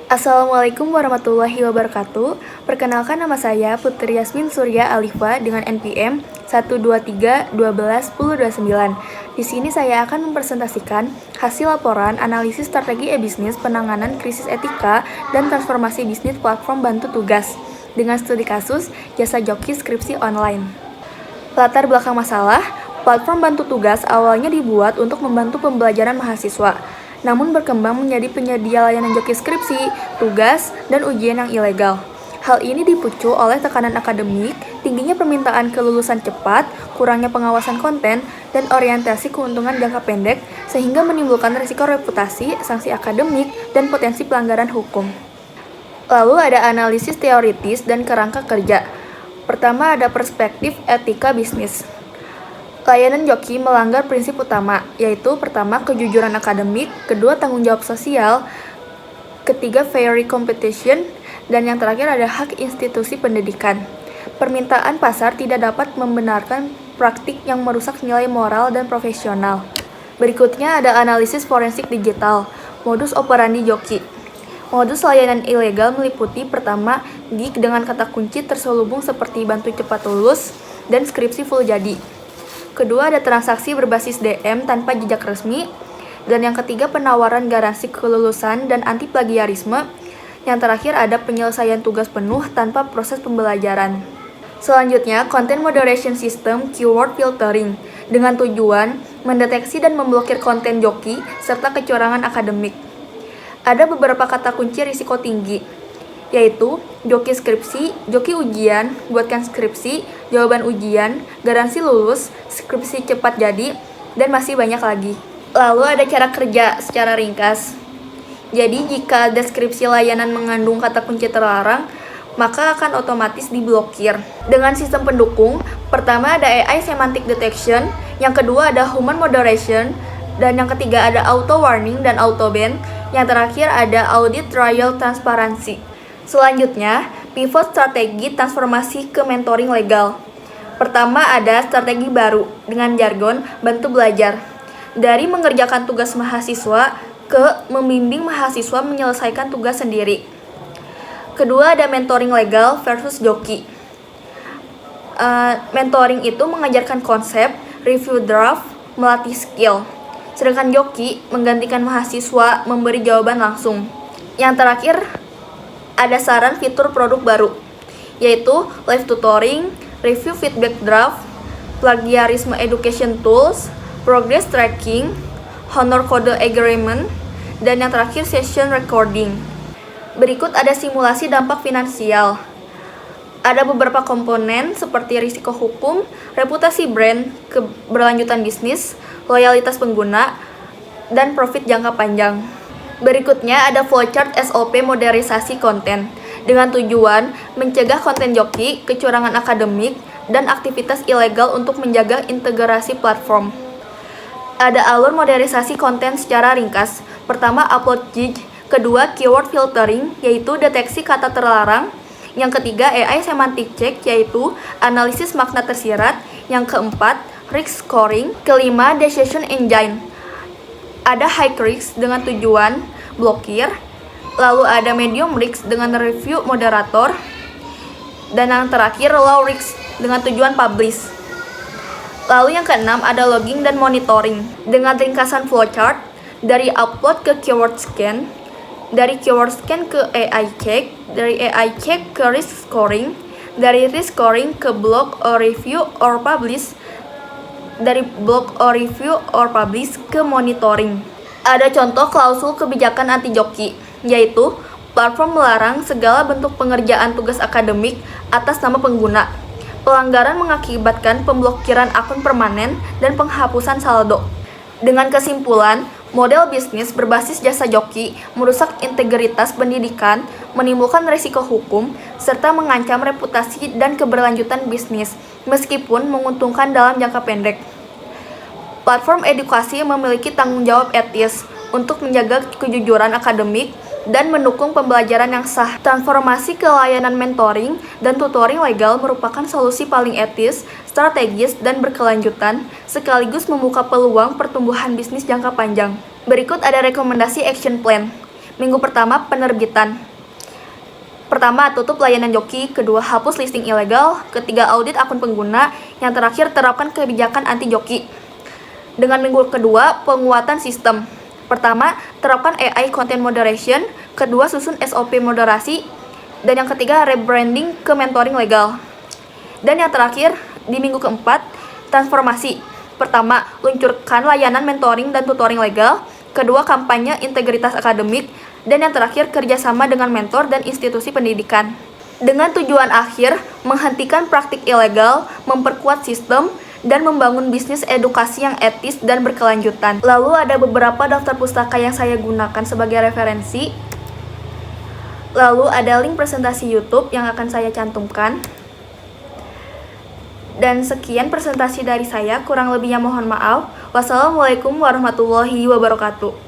Assalamualaikum warahmatullahi wabarakatuh. Perkenalkan, nama saya Putri Yasmin Surya Alifa dengan NPM 123121029. Di sini saya akan mempresentasikan hasil laporan analisis strategi e-bisnis penanganan krisis etika dan transformasi bisnis platform bantu tugas dengan studi kasus jasa joki skripsi online. Latar belakang masalah, platform bantu tugas awalnya dibuat untuk membantu pembelajaran mahasiswa, namun berkembang menjadi penyedia layanan joki skripsi, tugas, dan ujian yang ilegal. Hal ini dipicu oleh tekanan akademik, tingginya permintaan kelulusan cepat, kurangnya pengawasan konten, dan orientasi keuntungan jangka pendek, sehingga menimbulkan risiko reputasi, sanksi akademik, dan potensi pelanggaran hukum. Lalu ada analisis teoritis dan kerangka kerja. Pertama ada perspektif etika bisnis. Layanan joki melanggar prinsip utama, yaitu pertama kejujuran akademik, kedua tanggung jawab sosial, ketiga fair competition, dan yang terakhir ada hak institusi pendidikan. Permintaan pasar tidak dapat membenarkan praktik yang merusak nilai moral dan profesional. Berikutnya ada analisis forensik digital, modus operandi joki. Modus layanan ilegal meliputi pertama, gig dengan kata kunci terselubung seperti bantu cepat lulus dan skripsi full jadi. Kedua, ada transaksi berbasis DM tanpa jejak resmi. Dan yang ketiga, penawaran garansi kelulusan dan anti plagiarisme. Yang terakhir, ada penyelesaian tugas penuh tanpa proses pembelajaran. Selanjutnya, content moderation system keyword filtering dengan tujuan mendeteksi dan memblokir konten joki serta kecurangan akademik. Ada beberapa kata kunci risiko tinggi, yaitu joki skripsi, joki ujian, buatkan skripsi, jawaban ujian, garansi lulus, skripsi cepat jadi, dan masih banyak lagi. Lalu ada cara kerja secara ringkas. Jadi jika deskripsi layanan mengandung kata kunci terlarang, maka akan otomatis diblokir. Dengan sistem pendukung, pertama ada AI semantic detection, yang kedua ada human moderation, dan yang ketiga ada auto warning dan auto ban, yang terakhir ada audit trial transparansi. Selanjutnya, pivot strategi transformasi ke mentoring legal. Pertama ada strategi baru dengan jargon bantu belajar. Dari mengerjakan tugas mahasiswa ke membimbing mahasiswa menyelesaikan tugas sendiri. Kedua ada mentoring legal versus joki. Mentoring itu mengajarkan konsep, review draft, melatih skill. Sedangkan joki menggantikan mahasiswa memberi jawaban langsung. Yang terakhir ada saran fitur produk baru, yaitu live tutoring, review feedback draft, plagiarisme education tools, progress tracking, honor code agreement, dan yang terakhir session recording. Berikut ada simulasi dampak finansial. Ada beberapa komponen seperti risiko hukum, reputasi brand, keberlanjutan bisnis, loyalitas pengguna, dan profit jangka panjang. Berikutnya ada flowchart SOP modernisasi konten dengan tujuan mencegah konten joki, kecurangan akademik, dan aktivitas ilegal untuk menjaga integrasi platform. Ada alur modernisasi konten secara ringkas. Pertama, upload gig. Kedua, keyword filtering, yaitu deteksi kata terlarang. Yang ketiga, AI semantic check, yaitu analisis makna tersirat. Yang keempat, risk scoring. Kelima, decision engine. Ada high risk dengan tujuan blokir. Lalu ada medium risk dengan review moderator. Dan yang terakhir, low risk dengan tujuan publish. Lalu yang keenam ada logging dan monitoring dengan ringkasan flowchart dari upload ke keyword scan, dari keyword scan ke AI check, dari AI check ke risk scoring, dari risk scoring ke block or review or publish, dari block or review or publish ke monitoring. Ada contoh klausul kebijakan anti joki, yaitu platform melarang segala bentuk pengerjaan tugas akademik atas nama pengguna. Pelanggaran mengakibatkan pemblokiran akun permanen dan penghapusan saldo. Dengan kesimpulan, model bisnis berbasis jasa joki merusak integritas pendidikan, menimbulkan risiko hukum, serta mengancam reputasi dan keberlanjutan bisnis, meskipun menguntungkan dalam jangka pendek. Platform edukasi memiliki tanggung jawab etis untuk menjaga kejujuran akademik dan mendukung pembelajaran yang sah. Transformasi ke layanan mentoring dan tutoring legal merupakan solusi paling etis, strategis, dan berkelanjutan, sekaligus membuka peluang pertumbuhan bisnis jangka panjang. Berikut ada rekomendasi action plan. Minggu pertama, penerbitan. Pertama, tutup layanan joki. Kedua, hapus listing ilegal. Ketiga, audit akun pengguna. Yang terakhir, terapkan kebijakan anti joki. Dengan minggu kedua, penguatan sistem. Pertama, terapkan AI content moderation. Kedua, susun SOP moderasi. Dan yang ketiga, rebranding ke mentoring legal. Dan yang terakhir, di minggu keempat, transformasi. Pertama, luncurkan layanan mentoring dan tutoring legal. Kedua, kampanye integritas akademik. Dan yang terakhir, kerjasama dengan mentor dan institusi pendidikan. Dengan tujuan akhir, menghentikan praktik ilegal, memperkuat sistem, dan membangun bisnis edukasi yang etis dan berkelanjutan. Lalu ada beberapa daftar pustaka yang saya gunakan sebagai referensi. Lalu ada link presentasi YouTube yang akan saya cantumkan. Dan sekian presentasi dari saya, kurang lebihnya mohon maaf. Wassalamualaikum warahmatullahi wabarakatuh.